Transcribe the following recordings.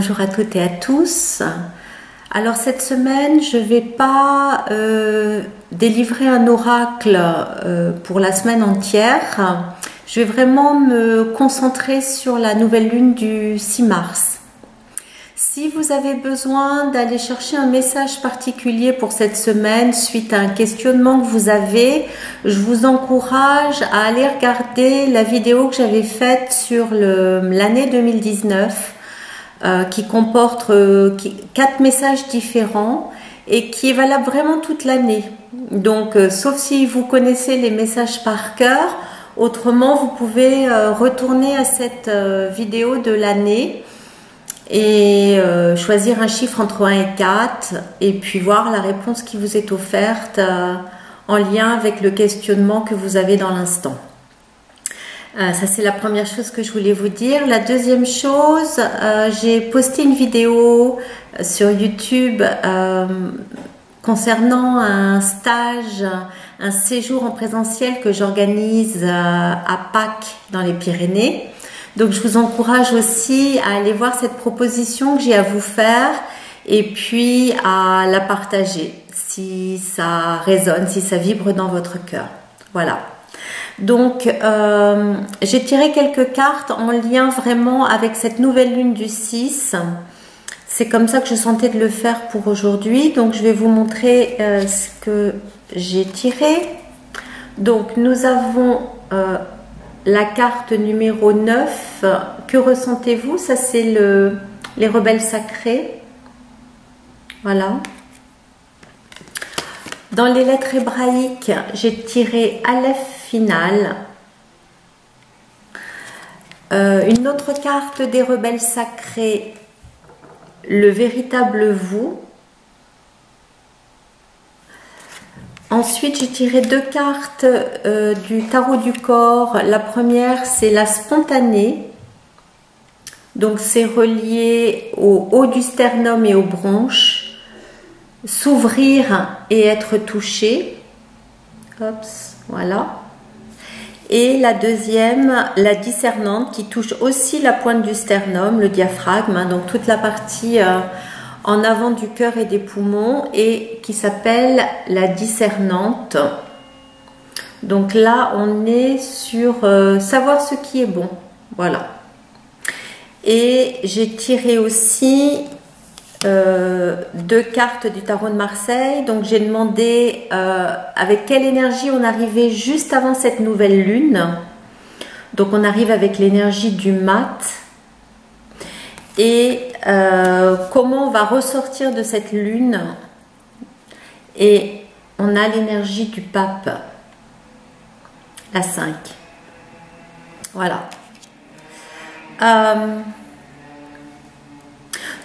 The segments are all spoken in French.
Bonjour à toutes et à tous. Alors cette semaine, je ne vais pas délivrer un oracle pour la semaine entière. Je vais vraiment me concentrer sur la nouvelle lune du 6 mars. Si vous avez besoin d'aller chercher un message particulier pour cette semaine suite à un questionnement que vous avez, je vous encourage à aller regarder la vidéo que j'avais faite sur l'année 2019 qui comporte 4 messages différents et qui est valable vraiment toute l'année. Donc, sauf si vous connaissez les messages par cœur, autrement vous pouvez retourner à cette vidéo de l'année et choisir un chiffre entre 1 et 4 et puis voir la réponse qui vous est offerte en lien avec le questionnement que vous avez dans l'instant. Ça c'est la première chose que je voulais vous dire. La deuxième chose, j'ai posté une vidéo sur YouTube concernant un stage, un séjour en présentiel que j'organise à Pâques dans les Pyrénées. Donc je vous encourage aussi à aller voir cette proposition que j'ai à vous faire et puis à la partager si ça résonne, si ça vibre dans votre cœur. Voilà. Donc j'ai tiré quelques cartes en lien vraiment avec cette nouvelle lune du 6. C'est comme ça que je sentais de le faire pour aujourd'hui. Donc je vais vous montrer ce que j'ai tiré. Donc nous avons la carte numéro 9, que ressentez-vous? Ça c'est les rebelles sacrés. Voilà. Dans les lettres hébraïques, j'ai tiré Aleph final. Une autre carte des rebelles sacrés, le véritable vous. Ensuite, j'ai tiré 2 cartes du tarot du corps. La première, c'est la spontanée. Donc, c'est relié au haut du sternum et aux bronches. S'ouvrir et être touché. Oups, voilà. Et la deuxième, la discernante, qui touche aussi la pointe du sternum, le diaphragme, hein, donc toute la partie en avant du cœur et des poumons, et qui s'appelle la discernante. Donc là, on est sur savoir ce qui est bon. Voilà. Et j'ai tiré aussi 2 cartes du tarot de Marseille. Donc j'ai demandé avec quelle énergie on arrivait juste avant cette nouvelle lune. Donc on arrive avec l'énergie du mat. Et comment on va ressortir de cette lune. Et on a l'énergie du pape, la 5. Voilà.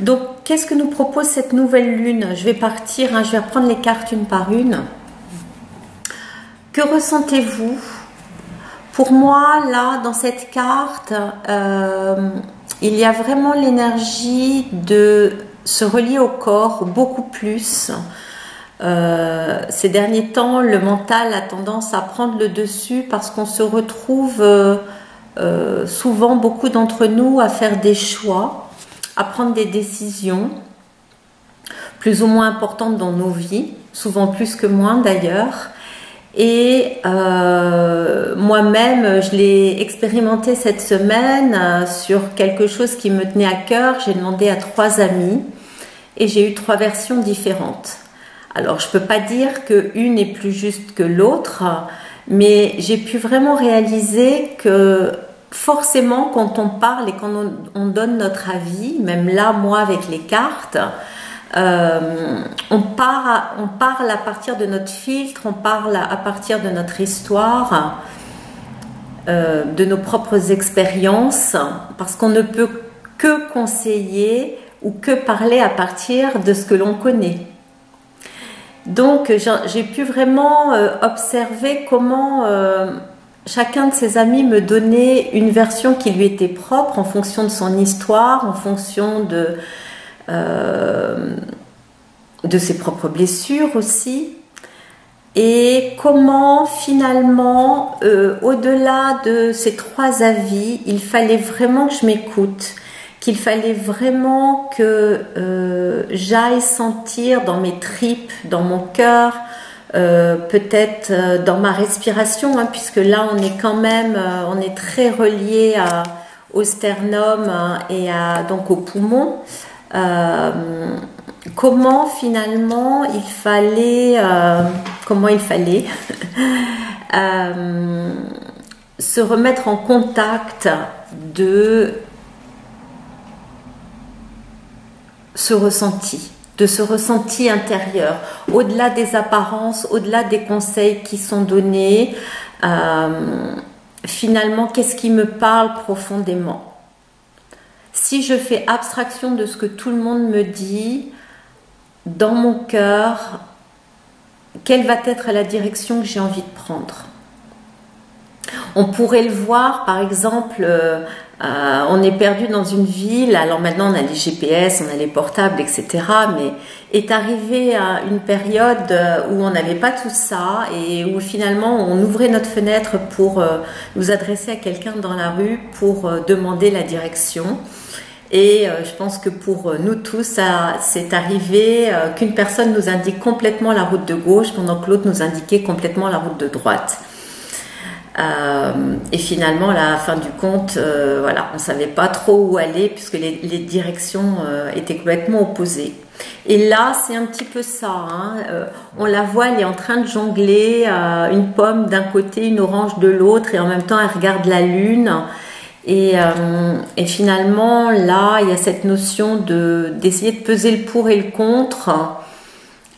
Donc, qu'est-ce que nous propose cette nouvelle lune? Je vais partir, hein, je vais reprendre les cartes une par une. Que ressentez-vous? Pour moi, là, dans cette carte, il y a vraiment l'énergie de se relier au corps beaucoup plus. Ces derniers temps, le mental a tendance à prendre le dessus parce qu'on se retrouve souvent, beaucoup d'entre nous, à faire des choix, à prendre des décisions plus ou moins importantes dans nos vies, souvent plus que moins d'ailleurs. Et moi-même, je l'ai expérimenté cette semaine sur quelque chose qui me tenait à cœur. J'ai demandé à 3 amis et j'ai eu 3 versions différentes. Alors, je ne peux pas dire qu'une est plus juste que l'autre, mais j'ai pu vraiment réaliser que forcément, quand on parle et quand on donne notre avis, même là, moi, avec les cartes, on parle à partir de notre filtre, on parle à partir de notre histoire, de nos propres expériences, parce qu'on ne peut que conseiller ou que parler à partir de ce que l'on connaît. Donc, j'ai pu vraiment observer comment chacun de ses amis me donnait une version qui lui était propre en fonction de son histoire, en fonction de ses propres blessures aussi. Et comment finalement, au-delà de ces 3 avis, il fallait vraiment que je m'écoute, qu'il fallait vraiment que j'aille sentir dans mes tripes, dans mon cœur, peut-être dans ma respiration, hein, puisque là on est quand même, on est très relié au sternum et donc aux poumons. Comment finalement il fallait se remettre en contact de ce ressenti intérieur, au-delà des apparences, au-delà des conseils qui sont donnés. Finalement, qu'est-ce qui me parle profondément? Si je fais abstraction de ce que tout le monde me dit, dans mon cœur, quelle va être la direction que j'ai envie de prendre? On pourrait le voir, par exemple, on est perdu dans une ville, alors maintenant on a les GPS, on a les portables, etc. Mais est arrivé à une période où on n'avait pas tout ça et où finalement on ouvrait notre fenêtre pour nous adresser à quelqu'un dans la rue pour demander la direction. Et je pense que pour nous tous, c'est arrivé qu'une personne nous indique complètement la route de gauche pendant que l'autre nous indiquait complètement la route de droite. Et finalement, à la fin du compte, voilà, on ne savait pas trop où aller puisque les directions étaient complètement opposées. Et là, c'est un petit peu ça. Hein. On la voit, elle est en train de jongler une pomme d'un côté, une orange de l'autre, et en même temps, elle regarde la lune. Et finalement, là, il y a cette notion d'essayer de peser le pour et le contre.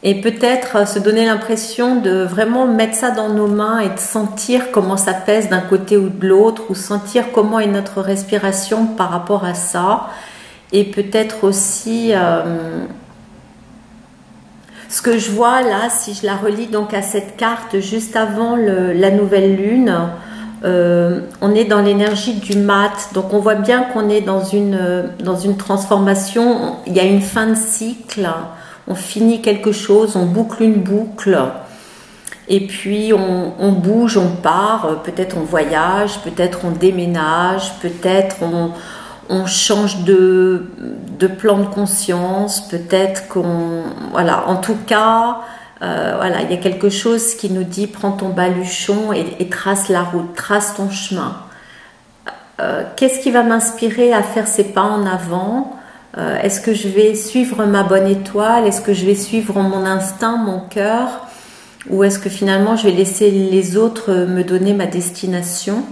Et peut-être se donner l'impression de vraiment mettre ça dans nos mains et de sentir comment ça pèse d'un côté ou de l'autre, ou sentir comment est notre respiration par rapport à ça. Et peut-être aussi ce que je vois là, si je la relie donc à cette carte juste avant la nouvelle lune, on est dans l'énergie du mat, donc on voit bien qu'on est dans une transformation, il y a une fin de cycle. On finit quelque chose, on boucle une boucle, et puis on bouge, on part, peut-être on voyage, peut-être on déménage, peut-être on change de plan de conscience, peut-être voilà, en tout cas, voilà, il y a quelque chose qui nous dit prends ton baluchon et trace la route, trace ton chemin. Qu'est-ce qui va m'inspirer à faire ces pas en avant? Est-ce que je vais suivre ma bonne étoile? Est-ce que je vais suivre mon instinct, mon cœur? Ou est-ce que finalement je vais laisser les autres me donner ma destination?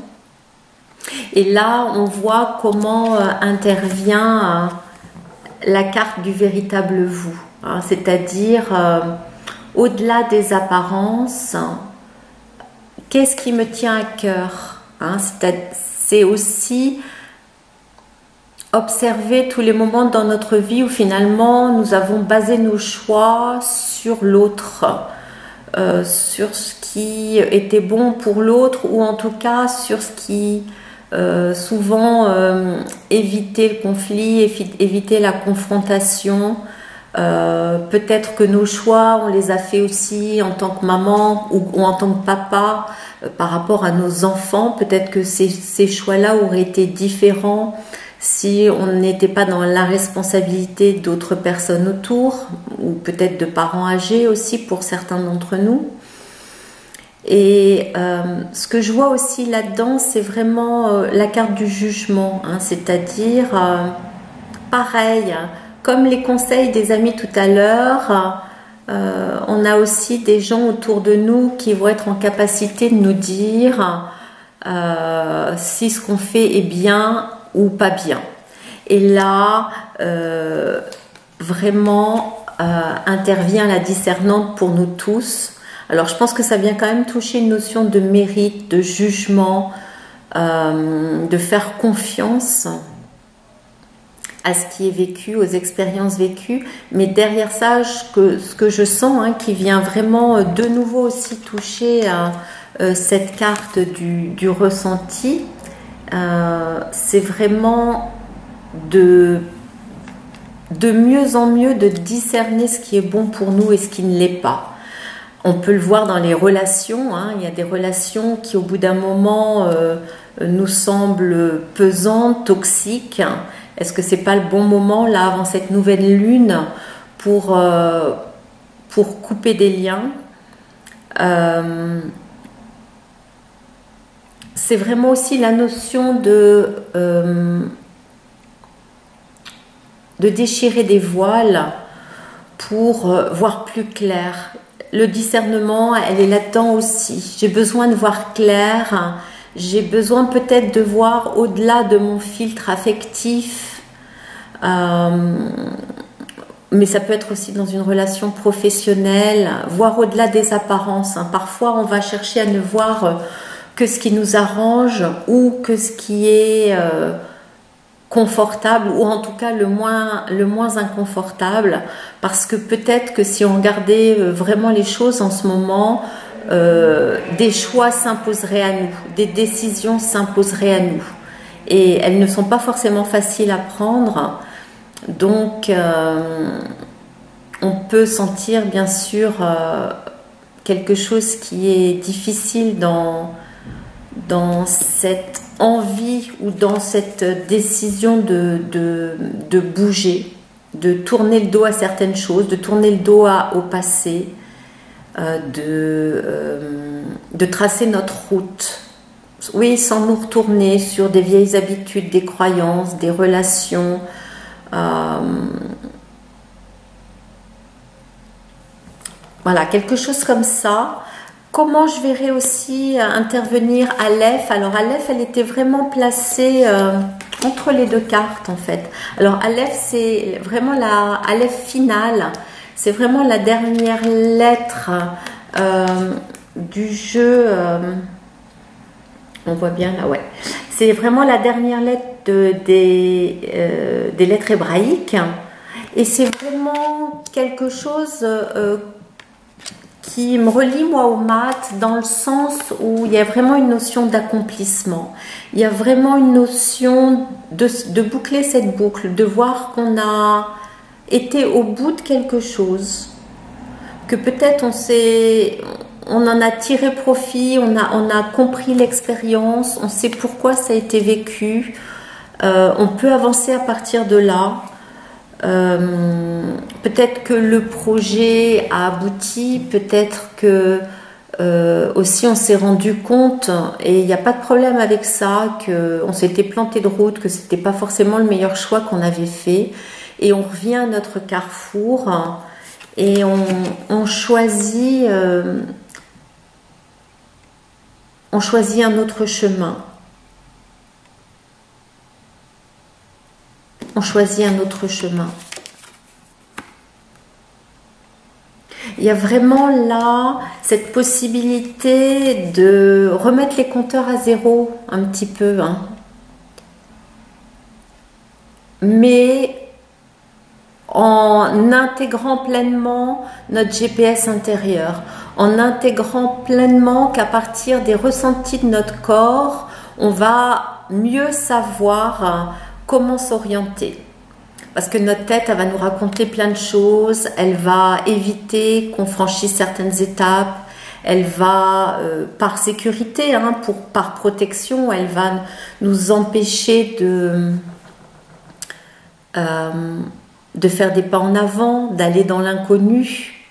Et là, on voit comment intervient la carte du véritable vous. Hein, c'est-à-dire, au-delà des apparences, qu'est-ce qui me tient à cœur? Hein, c'est aussi observer tous les moments dans notre vie où finalement nous avons basé nos choix sur l'autre, sur ce qui était bon pour l'autre, ou en tout cas sur ce qui souvent évitait le conflit, éviter la confrontation. Peut-être que nos choix, on les a fait aussi en tant que maman ou en tant que papa par rapport à nos enfants. Peut-être que ces choix-là auraient été différents si on n'était pas dans la responsabilité d'autres personnes autour, ou peut-être de parents âgés aussi pour certains d'entre nous. Et ce que je vois aussi là-dedans, c'est vraiment la carte du jugement, hein, c'est-à-dire, pareil, comme les conseils des amis tout à l'heure, on a aussi des gens autour de nous qui vont être en capacité de nous dire si ce qu'on fait est bien ou pas bien. Et là, vraiment intervient la discernante pour nous tous. Alors je pense que ça vient quand même toucher une notion de mérite, de jugement, de faire confiance à ce qui est vécu, aux expériences vécues. Mais derrière ça, ce que je sens, hein, qui vient vraiment de nouveau aussi toucher cette carte du ressenti, c'est vraiment de mieux en mieux de discerner ce qui est bon pour nous et ce qui ne l'est pas. On peut le voir dans les relations, hein. Il y a des relations qui au bout d'un moment nous semblent pesantes, toxiques, Est-ce que c'est pas le bon moment là avant cette nouvelle lune pour couper des liens? C'est vraiment aussi la notion de déchirer des voiles pour voir plus clair. Le discernement, elle est là-dedans aussi. J'ai besoin de voir clair. J'ai besoin peut-être de voir au-delà de mon filtre affectif. Mais ça peut être aussi dans une relation professionnelle, voir au-delà des apparences. Parfois, on va chercher à ne voir que ce qui nous arrange ou que ce qui est confortable, ou en tout cas le moins inconfortable, parce que peut-être que si on regardait vraiment les choses en ce moment, des choix s'imposeraient à nous, des décisions s'imposeraient à nous, et elles ne sont pas forcément faciles à prendre. Donc on peut sentir bien sûr quelque chose qui est difficile dans cette envie ou dans cette décision de bouger, de tourner le dos à certaines choses, de tourner le dos au passé, de tracer notre route. Oui, sans nous retourner sur des vieilles habitudes, des croyances, des relations. Voilà, quelque chose comme ça. Comment je verrais aussi intervenir Aleph? Alors Aleph, elle était vraiment placée entre les deux cartes en fait. Alors Aleph, c'est vraiment la Aleph finale. C'est vraiment la dernière lettre du jeu. On voit bien là, ouais. C'est vraiment la dernière lettre des lettres hébraïques. Et c'est vraiment quelque chose qui me relie moi au mat, dans le sens où il y a vraiment une notion d'accomplissement. Il y a vraiment une notion de boucler cette boucle, de voir qu'on a été au bout de quelque chose, que peut-être on en a tiré profit, on a compris l'expérience, on sait pourquoi ça a été vécu, on peut avancer à partir de là. Peut-être que le projet a abouti, peut-être que aussi on s'est rendu compte, et il n'y a pas de problème avec ça, qu'on s'était planté de route, que c'était pas forcément le meilleur choix qu'on avait fait, et on revient à notre carrefour et on choisit un autre chemin. On choisit un autre chemin. Il y a vraiment là cette possibilité de remettre les compteurs à zéro un petit peu, hein. Mais en intégrant pleinement notre GPS intérieur, en intégrant pleinement qu'à partir des ressentis de notre corps, on va mieux savoir comment s'orienter. Parce que notre tête, elle va nous raconter plein de choses, elle va éviter qu'on franchisse certaines étapes, elle va, par sécurité, hein, par protection, elle va nous empêcher de faire des pas en avant, d'aller dans l'inconnu.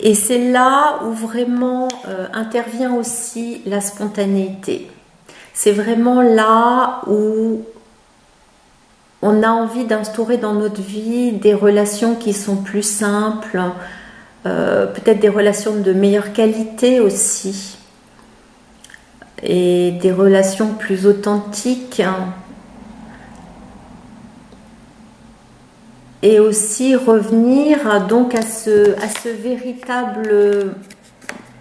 Et c'est là où vraiment intervient aussi la spontanéité. C'est vraiment là où on a envie d'instaurer dans notre vie des relations qui sont plus simples, peut-être des relations de meilleure qualité aussi, et des relations plus authentiques. Et aussi revenir donc à ce véritable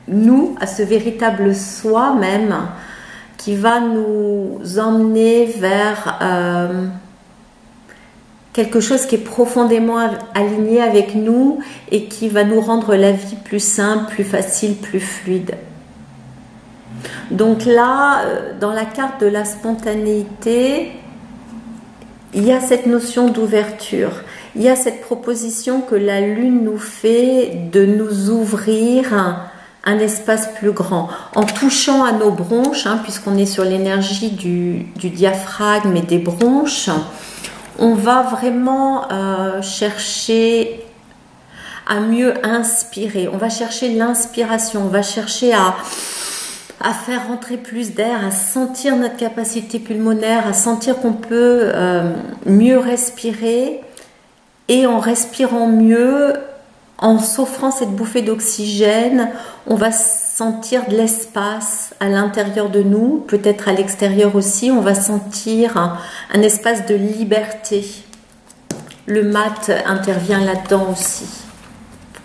nous, à ce véritable soi même, qui va nous emmener vers quelque chose qui est profondément aligné avec nous et qui va nous rendre la vie plus simple, plus facile, plus fluide. Donc là, dans la carte de la spontanéité, il y a cette notion d'ouverture. Il y a cette proposition que la Lune nous fait de nous ouvrir un espace plus grand. En touchant à nos bronches, hein, puisqu'on est sur l'énergie du diaphragme et des bronches, on va vraiment chercher à mieux inspirer. On va chercher l'inspiration, on va chercher à faire rentrer plus d'air, à sentir notre capacité pulmonaire, à sentir qu'on peut mieux respirer. Et en respirant mieux, en s'offrant cette bouffée d'oxygène, on va sentir de l'espace à l'intérieur de nous, peut-être à l'extérieur aussi. On va sentir un espace de liberté. Le mat intervient là-dedans aussi.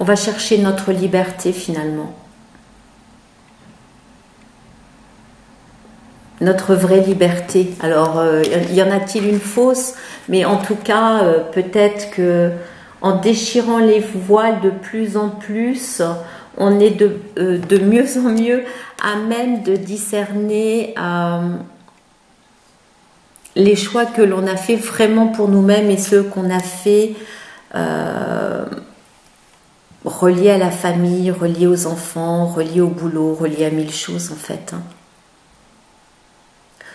On va chercher notre liberté finalement. Notre vraie liberté. Alors, y en a-t-il une fausse? Mais en tout cas, peut-être que en déchirant les voiles de plus en plus, on est de mieux en mieux à même de discerner les choix que l'on a fait vraiment pour nous-mêmes et ceux qu'on a fait reliés à la famille, reliés aux enfants, reliés au boulot, reliés à mille choses en fait. Hein.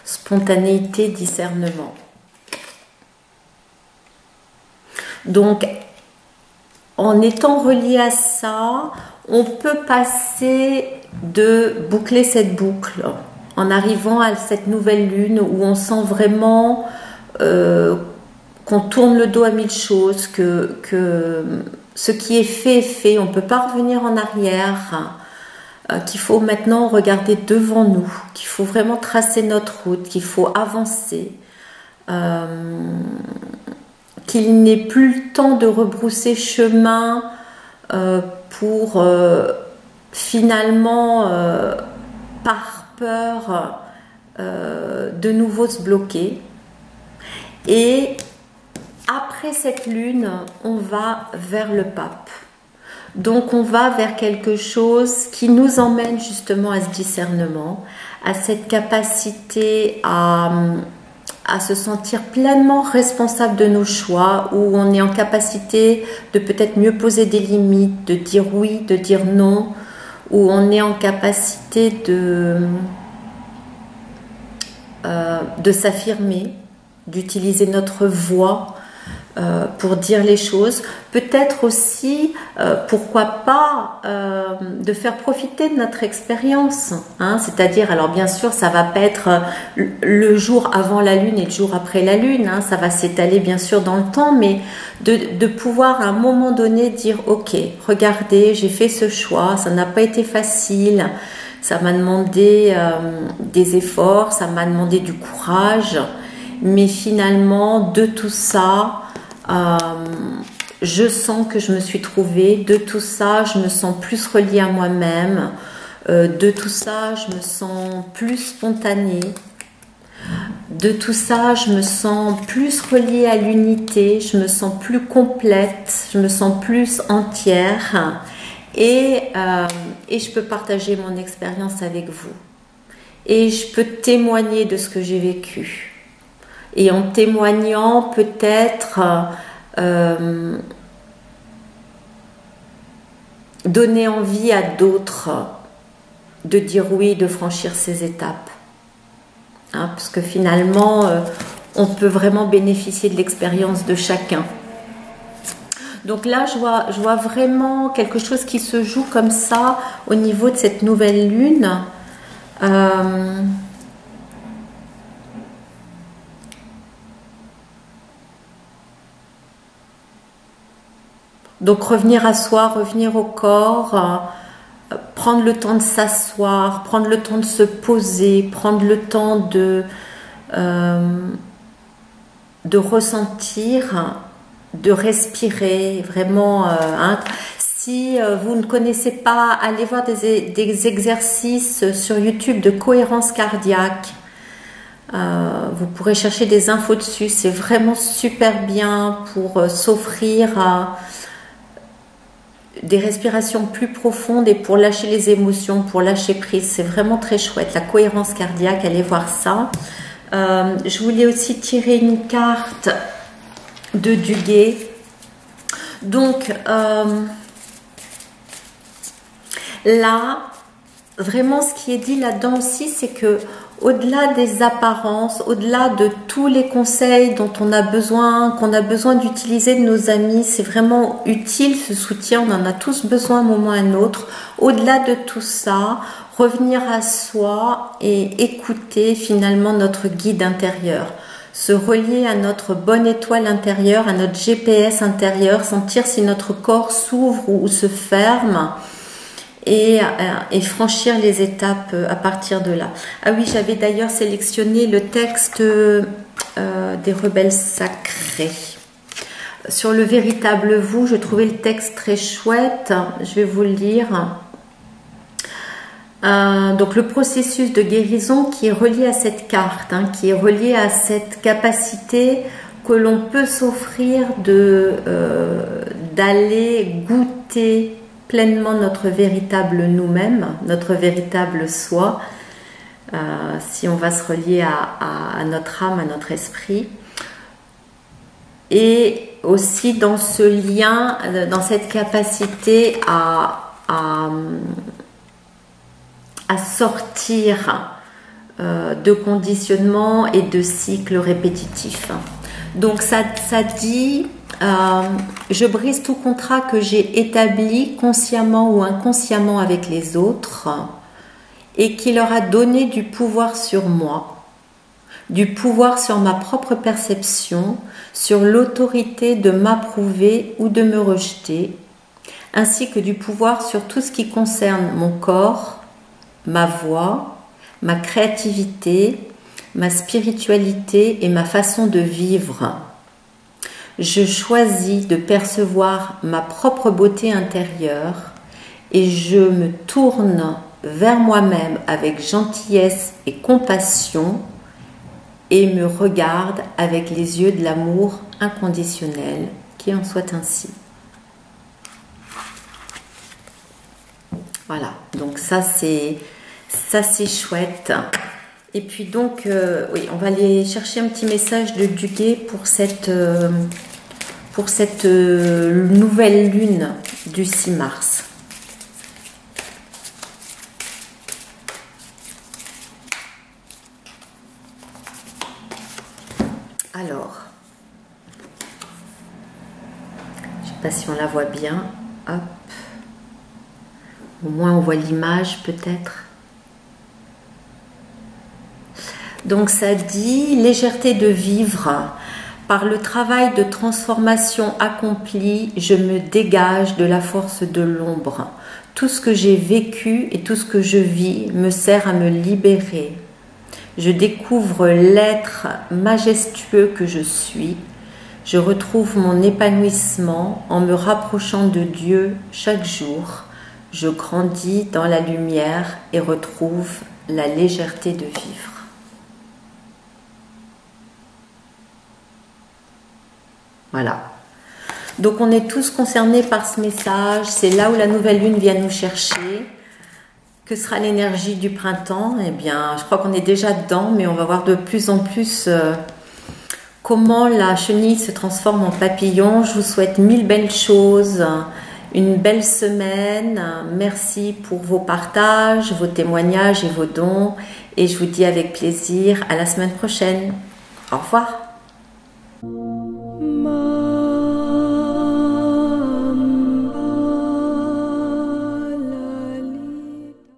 Spontanéité, discernement. Donc, en étant relié à ça, on peut passer de boucler cette boucle en arrivant à cette nouvelle lune où on sent vraiment qu'on tourne le dos à mille choses, que ce qui est fait, on ne peut pas revenir en arrière. Qu'il faut maintenant regarder devant nous, qu'il faut vraiment tracer notre route, qu'il faut avancer, qu'il n'est plus le temps de rebrousser chemin pour finalement, par peur, de nouveau se bloquer. Et après cette lune, on va vers le pape. Donc on va vers quelque chose qui nous emmène justement à ce discernement, à cette capacité à se sentir pleinement responsable de nos choix, où on est en capacité de peut-être mieux poser des limites, de dire oui, de dire non, où on est en capacité de s'affirmer, d'utiliser notre voix pour dire les choses, peut-être aussi, pourquoi pas, de faire profiter de notre expérience, hein, c'est-à-dire, alors bien sûr, ça va pas être le jour avant la lune et le jour après la lune, hein, ça va s'étaler bien sûr dans le temps, mais de pouvoir à un moment donné dire, ok, regardez, j'ai fait ce choix, ça n'a pas été facile, ça m'a demandé des efforts, ça m'a demandé du courage, mais finalement, de tout ça, je sens que je me suis trouvée, de tout ça je me sens plus reliée à moi-même, de tout ça je me sens plus spontanée, de tout ça je me sens plus reliée à l'unité, je me sens plus complète, je me sens plus entière et je peux partager mon expérience avec vous et je peux témoigner de ce que j'ai vécu. Et en témoignant, peut-être donner envie à d'autres de dire oui, de franchir ces étapes. Hein, parce que finalement, on peut vraiment bénéficier de l'expérience de chacun. Donc là, je vois vraiment quelque chose qui se joue comme ça au niveau de cette nouvelle lune. Donc revenir à soi, revenir au corps, prendre le temps de s'asseoir, prendre le temps de se poser, prendre le temps de ressentir, de respirer, vraiment. Hein. Si vous ne connaissez pas, allez voir des exercices sur YouTube de cohérence cardiaque. Vous pourrez chercher des infos dessus, c'est vraiment super bien pour s'offrir des respirations plus profondes et pour lâcher les émotions, pour lâcher prise. C'est vraiment très chouette, la cohérence cardiaque, allez voir ça. Je voulais aussi tirer une carte de Duguay. Donc là, vraiment ce qui est dit là-dedans aussi, c'est que au-delà des apparences, au-delà de tous les conseils dont on a besoin, qu'on a besoin d'utiliser de nos amis, c'est vraiment utile ce soutien, on en a tous besoin à un moment ou à un autre. Au-delà de tout ça, revenir à soi et écouter finalement notre guide intérieur. Se relier à notre bonne étoile intérieure, à notre GPS intérieur, sentir si notre corps s'ouvre ou se ferme. Et franchir les étapes à partir de là. Ah oui, j'avais d'ailleurs sélectionné le texte des rebelles sacrés. Sur le véritable vous, je trouvais le texte très chouette. Je vais vous le lire. Donc le processus de guérison qui est relié à cette carte, qui est relié à cette capacité que l'on peut s'offrir d'aller goûter pleinement notre véritable nous-mêmes, notre véritable soi, si on va se relier à notre âme, à notre esprit. Et aussi dans ce lien, dans cette capacité à sortir de conditionnements et de cycles répétitifs. Donc ça dit... je brise tout contrat que j'ai établi consciemment ou inconsciemment avec les autres et qui leur a donné du pouvoir sur moi, du pouvoir sur ma propre perception, sur l'autorité de m'approuver ou de me rejeter, ainsi que du pouvoir sur tout ce qui concerne mon corps, ma voix, ma créativité, ma spiritualité et ma façon de vivre. Je choisis de percevoir ma propre beauté intérieure et je me tourne vers moi-même avec gentillesse et compassion et me regarde avec les yeux de l'amour inconditionnel, qu'il en soit ainsi. Voilà, donc ça c'est chouette. Et puis donc, oui, on va aller chercher un petit message de Duguay pour cette nouvelle lune du 6 mars. Alors, je ne sais pas si on la voit bien. Hop. Au moins on voit l'image peut-être. Donc ça dit légèreté de vivre. Par le travail de transformation accompli, je me dégage de la force de l'ombre. Tout ce que j'ai vécu et tout ce que je vis me sert à me libérer. Je découvre l'être majestueux que je suis. Je retrouve mon épanouissement en me rapprochant de Dieu chaque jour. Je grandis dans la lumière et retrouve la légèreté de vivre. Voilà. Donc on est tous concernés par ce message. C'est là où la nouvelle lune vient nous chercher. Que sera l'énergie du printemps? Eh bien, je crois qu'on est déjà dedans, mais on va voir de plus en plus comment la chenille se transforme en papillon. Je vous souhaite 1000 belles choses, une belle semaine. Merci pour vos partages, vos témoignages et vos dons. Et je vous dis avec plaisir à la semaine prochaine. Au revoir.